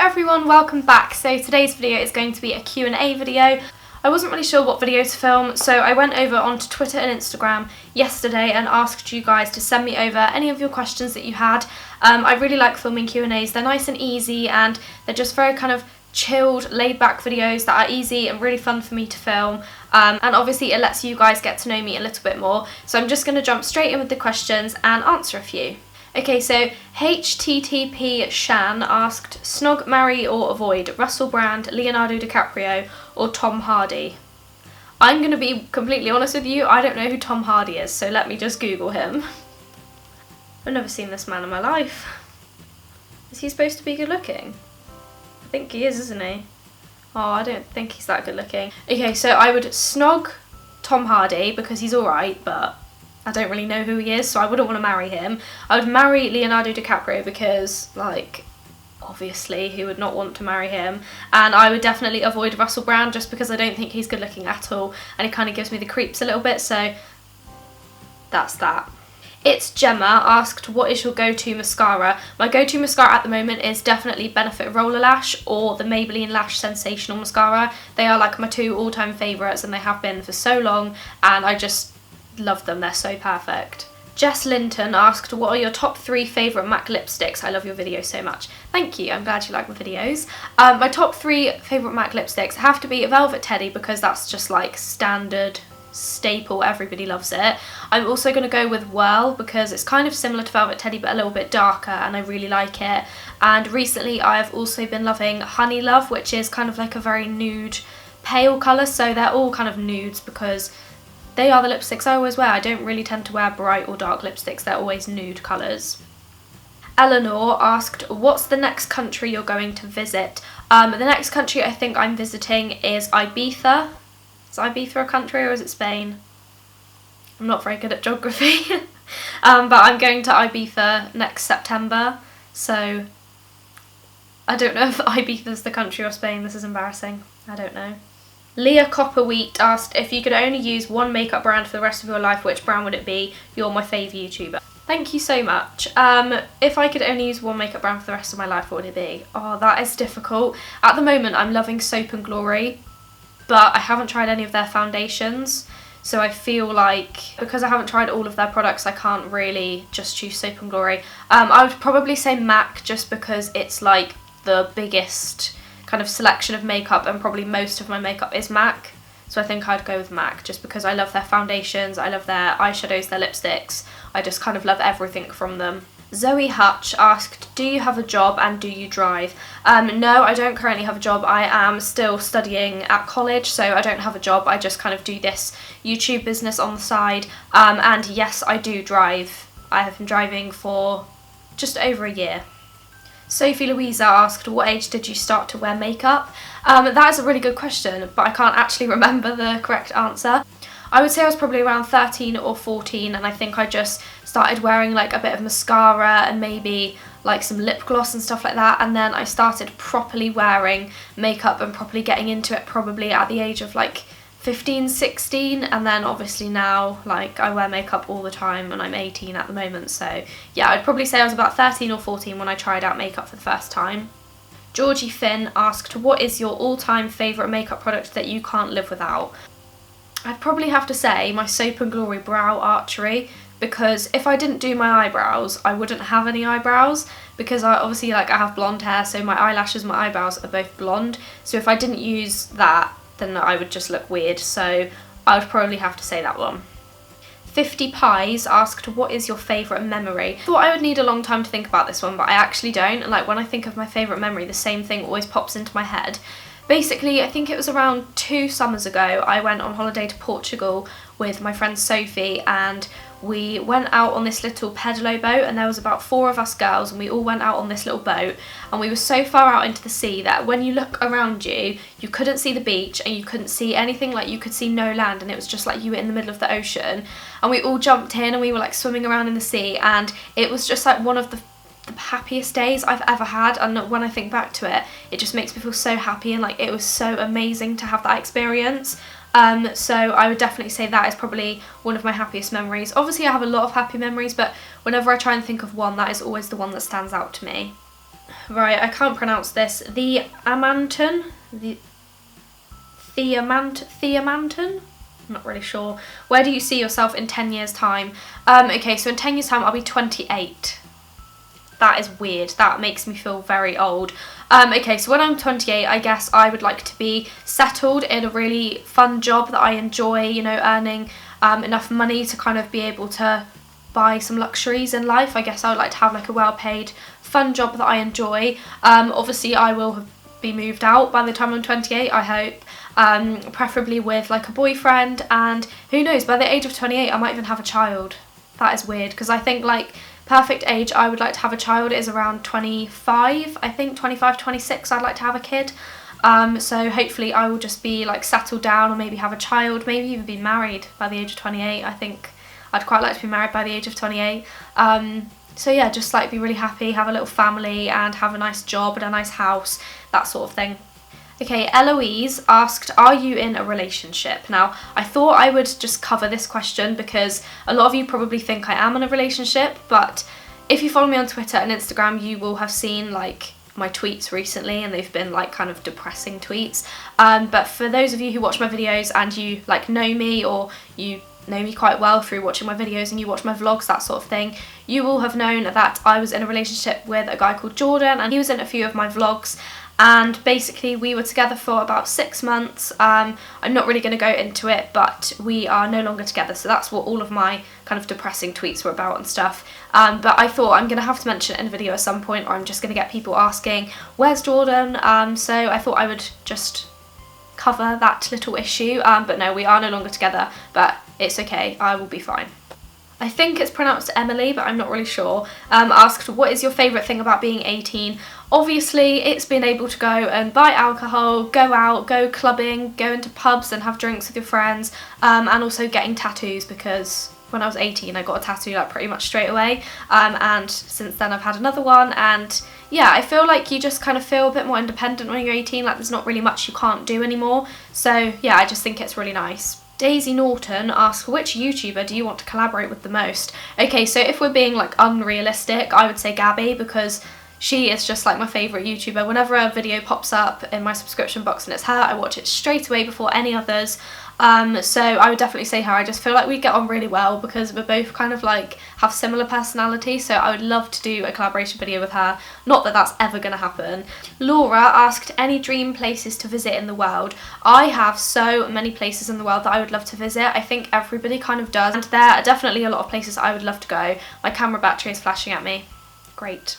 everyone, welcome back. So today's video is going to be a Q&A video. I wasn't really sure what video to film, so I went over onto Twitter and Instagram yesterday and asked you guys to send me over any of your questions that you had. I really like filming Q&As. They're nice and easy and they're just very kind of chilled, laid back videos that are easy and really fun for me to film. And obviously it lets you guys get to know me a little bit more. So I'm just going to jump straight in with the questions and answer a few. Okay, so HTTP Shan asked, Snog, marry or avoid Russell Brand, Leonardo DiCaprio or Tom Hardy? I'm going to be completely honest with you, I don't know who Tom Hardy is, so let me just Google him. I've never seen this man in my life. Is he supposed to be good looking? I think he is, isn't he? Oh, I don't think he's that good looking. Okay, so I would snog Tom Hardy because he's alright, but I don't really know who he is, so I wouldn't want to marry him. I would marry Leonardo DiCaprio because, like, obviously who would not want to marry him. And I would definitely avoid Russell Brand just because I don't think he's good looking at all and he kind of gives me the creeps a little bit, so that's that. It's Gemma asked, what is your go-to mascara? My go-to mascara at the moment is definitely Benefit Roller Lash or the Maybelline Lash Sensational Mascara. They are like my two all-time favourites and they have been for so long and I just love them, they're so perfect. Jess Linton asked, what are your top 3 favourite MAC lipsticks? I love your videos so much. Thank you, I'm glad you like my videos. My top 3 favourite MAC lipsticks have to be Velvet Teddy because that's just like standard staple, everybody loves it. I'm also going to go with Whirl because it's kind of similar to Velvet Teddy but a little bit darker and I really like it. And recently I've also been loving Honey Love, which is kind of like a very nude pale colour, so they're all kind of nudes because they are the lipsticks I always wear. I don't really tend to wear bright or dark lipsticks, they're always nude colours. Eleanor asked, what's the next country you're going to visit? The next country I think I'm visiting is Ibiza. Is Ibiza a country or is it Spain? I'm not very good at geography. But I'm going to Ibiza next September, so I don't know if Ibiza's the country or Spain. This is embarrassing. I don't know. Leah Copperwheat asked, if you could only use one makeup brand for the rest of your life, which brand would it be? You're my fave YouTuber. Thank you so much. If I could only use one makeup brand for the rest of my life, what would it be? Oh, that is difficult. At the moment, I'm loving Soap&Glory, but I haven't tried any of their foundations. So I feel like, because I haven't tried all of their products, I can't really just choose Soap&Glory. I would probably say MAC just because it's like the biggest kind of selection of makeup and probably most of my makeup is MAC, so I think I'd go with MAC just because I love their foundations, I love their eyeshadows, their lipsticks, I just kind of love everything from them. Zoe Hutch asked, do you have a job and do you drive? No, I don't currently have a job. I am still studying at college, so I don't have a job. I just kind of do this YouTube business on the side, and yes, I do drive. I have been driving for just over a year. Sophie Louisa asked, what age did you start to wear makeup? That is a really good question, but I can't actually remember the correct answer. I would say I was probably around 13 or 14 and I think I just started wearing like a bit of mascara and maybe like some lip gloss and stuff like that, and then I started properly wearing makeup and properly getting into it probably at the age of like 15, 16, and then obviously now like I wear makeup all the time and I'm 18 at the moment, so yeah, I'd probably say I was about 13 or 14 when I tried out makeup for the first time. Georgie Finn asked, what is your all-time favourite makeup product that you can't live without? I'd probably have to say my Soap&Glory Brow Archery, because if I didn't do my eyebrows I wouldn't have any eyebrows, because I obviously like I have blonde hair, so my eyelashes and my eyebrows are both blonde, so if I didn't use that then I would just look weird, so I would probably have to say that one. 50 Pies asked, what is your favourite memory? I thought I would need a long time to think about this one, but I actually don't, and like when I think of my favourite memory the same thing always pops into my head. Basically, I think it was around 2 summers ago, I went on holiday to Portugal with my friend Sophie and we went out on this little pedalo boat, and there was about 4 of us girls and we all went out on this little boat, and we were so far out into the sea that when you look around you, you couldn't see the beach and you couldn't see anything, like you could see no land, and it was just like you were in the middle of the ocean, and we all jumped in and we were like swimming around in the sea, and it was just like one of the happiest days I've ever had, and when I think back to it, it just makes me feel so happy, and like it was so amazing to have that experience. So I would definitely say that is probably one of my happiest memories. Obviously I have a lot of happy memories, but whenever I try and think of one, that is always the one that stands out to me. Right, I can't pronounce this. The Amanton? Theamanton? I'm not really sure. Where do you see yourself in 10 years time? Okay, so in 10 years time I'll be 28. That is weird. That makes me feel very old. Okay, so when I'm 28, I guess I would like to be settled in a really fun job that I enjoy, you know, earning enough money to kind of be able to buy some luxuries in life. I guess I would like to have like a well-paid, fun job that I enjoy. Obviously, I will be moved out by the time I'm 28, I hope. Preferably with like a boyfriend, and who knows, by the age of 28, I might even have a child. That is weird, because I think like perfect age I would like to have a child is around 25, I think 25, 26 I'd like to have a kid. So hopefully I will just be like settled down, or maybe have a child, maybe even be married by the age of 28. I think I'd quite like to be married by the age of 28. So yeah, just like be really happy, have a little family and have a nice job and a nice house, that sort of thing. Okay, Eloise asked, are you in a relationship? Now, I thought I would just cover this question because a lot of you probably think I am in a relationship, but if you follow me on Twitter and Instagram, you will have seen like my tweets recently, and they've been like kind of depressing tweets. But for those of you who watch my videos and you like know me, or you know me quite well through watching my videos and you watch my vlogs, that sort of thing, you will have known that I was in a relationship with a guy called Jordan, and he was in a few of my vlogs, and basically we were together for about 6 months. I'm not really going to go into it, but we are no longer together, so that's what all of my kind of depressing tweets were about and stuff. But I thought I'm going to have to mention it in a video at some point, or I'm just going to get people asking, where's Jordan? So I thought I would just cover that little issue, but no, we are no longer together, but it's okay, I will be fine. I think it's pronounced Emily, but I'm not really sure. Asked, what is your favourite thing about being 18? Obviously, it's being able to go and buy alcohol, go out, go clubbing, go into pubs and have drinks with your friends, and also getting tattoos, because when I was 18 I got a tattoo like pretty much straight away, and since then I've had another one, and yeah, I feel like you just kind of feel a bit more independent when you're 18, like there's not really much you can't do anymore, so yeah, I just think it's really nice. Daisy Norton asks, which YouTuber do you want to collaborate with the most? Okay, so if we're being like unrealistic, I would say Gabby, because she is just like my favourite YouTuber. Whenever a video pops up in my subscription box and it's her, I watch it straight away before any others. So I would definitely say her. I just feel like we get on really well because we're both kind of like have similar personality, so I would love to do a collaboration video with her. Not that that's ever going to happen. Laura asked, any dream places to visit in the world? I have so many places in the world that I would love to visit. I think everybody kind of does, and there are definitely a lot of places I would love to go. My camera battery is flashing at me. Great.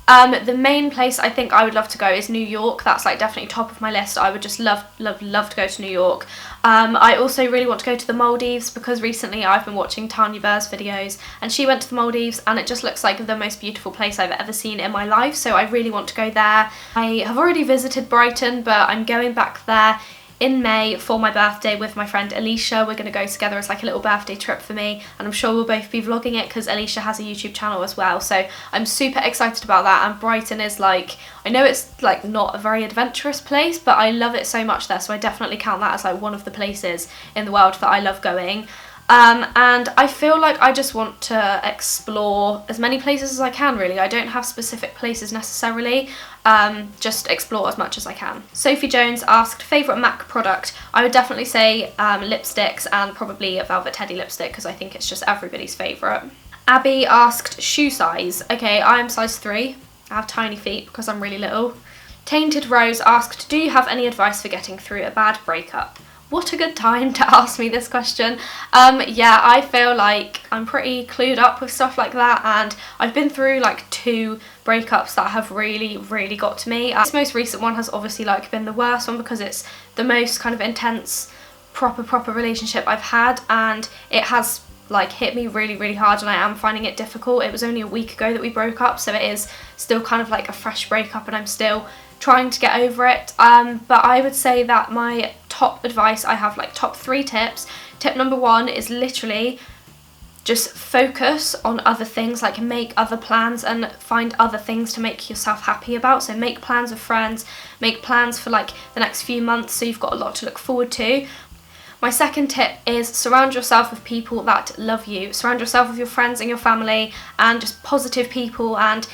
The main place I think I would love to go is New York. That's like definitely top of my list. I would just love to go to New York. I also really want to go to the Maldives, because recently I've been watching Tanya Burr's videos and she went to the Maldives and it just looks like the most beautiful place I've ever seen in my life, so I really want to go there. I have already visited Brighton, but I'm going back there in May for my birthday with my friend Alicia. We're going to go together as like a little birthday trip for me, and I'm sure we'll both be vlogging it because Alicia has a YouTube channel as well, so I'm super excited about that. And Brighton is like, I know it's like not a very adventurous place, but I love it so much there, so I definitely count that as like one of the places in the world that I love going. And I feel like I just want to explore as many places as I can, really. I don't have specific places necessarily, just explore as much as I can. Sophie Jones asked, favourite MAC product? I would definitely say lipsticks, and probably a Velvet Teddy lipstick, because I think it's just everybody's favourite. Abby asked, shoe size? Okay, I am size 3. I have tiny feet because I'm really little. Tainted Rose asked, do you have any advice for getting through a bad breakup? What a good time to ask me this question. Yeah, I feel like I'm pretty clued up with stuff like that, and I've been through like 2 breakups that have really got to me. This most recent one has obviously like been the worst one, because it's the most kind of intense proper relationship I've had, and it has like hit me really hard, and I am finding it difficult. It was only a week ago that we broke up, so it is still kind of like a fresh breakup, and I'm still trying to get over it. But I would say that my top advice, I have like top 3 tips. Tip number 1 is literally just focus on other things, like make other plans and find other things to make yourself happy about. So make plans with friends, make plans for like the next few months, so you've got a lot to look forward to. My second tip is surround yourself with people that love you. Surround yourself with your friends and your family, and just positive people, and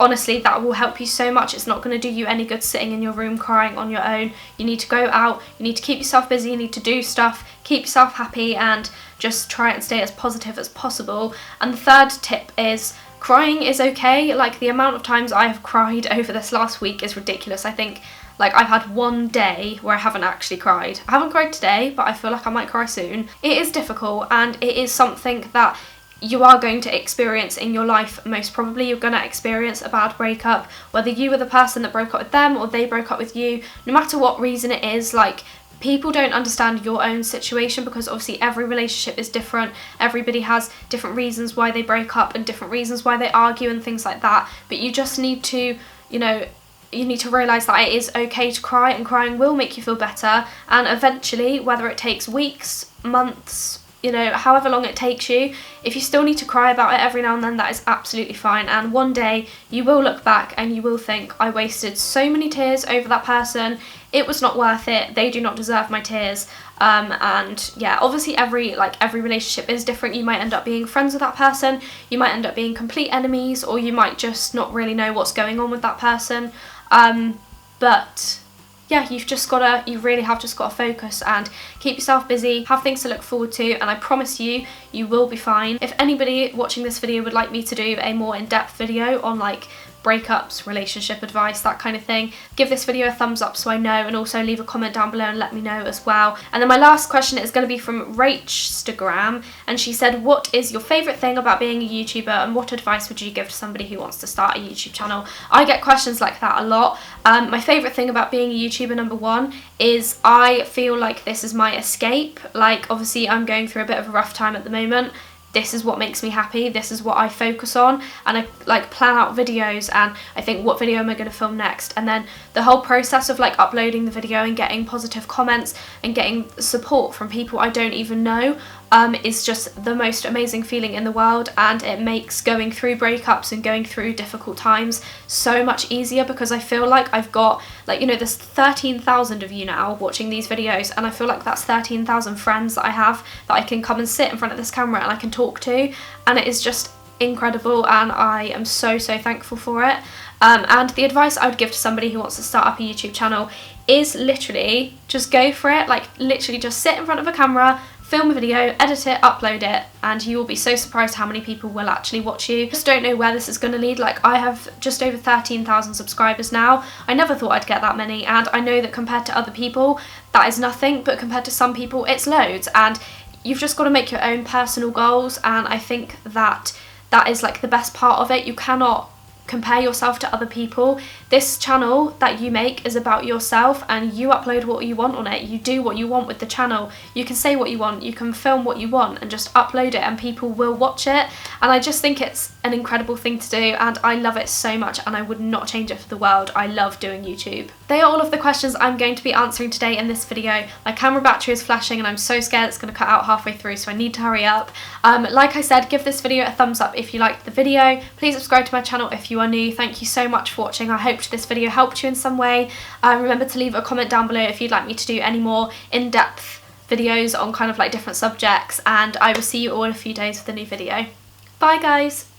honestly, that will help you so much. It's not going to do you any good sitting in your room crying on your own. You need to go out, you need to keep yourself busy, you need to do stuff, keep yourself happy, and just try and stay as positive as possible. And the third tip is crying is okay. Like, the amount of times I have cried over this last week is ridiculous. I think, like, I've had one day where I haven't actually cried. I haven't cried today, but I feel like I might cry soon. It is difficult, and it is something that you are going to experience in your life. Most probably you're going to experience a bad breakup, whether you were the person that broke up with them or they broke up with you. No matter what reason it is, like, people don't understand your own situation, because obviously every relationship is different. Everybody has different reasons why they break up and different reasons why they argue and things like that. But you just need to, you know, you need to realise that it is okay to cry, and crying will make you feel better. And eventually, whether it takes weeks, months, you know, however long it takes you, if you still need to cry about it every now and then, that is absolutely fine. And one day you will look back and you will think, I wasted so many tears over that person, it was not worth it, they do not deserve my tears. And yeah, obviously every relationship is different. You might end up being friends with that person, you might end up being complete enemies, or you might just not really know what's going on with that person. But yeah, you really have just got to focus and keep yourself busy, have things to look forward to, and I promise you, you will be fine. If anybody watching this video would like me to do a more in-depth video on like breakups, relationship advice, that kind of thing, give this video a thumbs up so I know, and also leave a comment down below and let me know as well. And then my last question is going to be from Rachstagram, and she said, what is your favourite thing about being a YouTuber, and what advice would you give to somebody who wants to start a YouTube channel? I get questions like that a lot. My favourite thing about being a YouTuber, number one, is I feel like this is my escape. Like, obviously I'm going through a bit of a rough time at the moment. This is what makes me happy, this is what I focus on, and I like plan out videos, and I think, what video am I going to film next? And then the whole process of like uploading the video and getting positive comments and getting support from people I don't even know is just the most amazing feeling in the world, and it makes going through breakups and going through difficult times so much easier, because I feel like I've got, like, you know, there's 13,000 of you now watching these videos, and I feel like that's 13,000 friends that I have that I can come and sit in front of this camera and I can talk to, and it is just incredible, and I am so thankful for it. And the advice I would give to somebody who wants to start up a YouTube channel is literally just go for it. Like, literally just sit in front of a camera, film a video, edit it, upload it, and you will be so surprised how many people will actually watch you. Just don't know where this is going to lead. Like, I have just over 13,000 subscribers now. I never thought I'd get that many, and I know that compared to other people that is nothing, but compared to some people it's loads, and you've just got to make your own personal goals, and I think that that is like the best part of it. You cannot compare yourself to other people. This channel that you make is about yourself, and you upload what you want on it. You do what you want with the channel. You can say what you want, you can film what you want, and just upload it, and people will watch it. And I just think it's an incredible thing to do, and I love it so much, and I would not change it for the world. I love doing YouTube. They are all of the questions I'm going to be answering today in this video. My camera battery is flashing and I'm so scared it's going to cut out halfway through, so I need to hurry up. Like I said, give this video a thumbs up if you liked the video. Please subscribe to my channel if you are new. Thank you so much for watching. I hope this video helped you in some way. Remember to leave a comment down below if you'd like me to do any more in-depth videos on kind of like different subjects, and I will see you all in a few days with a new video. Bye guys!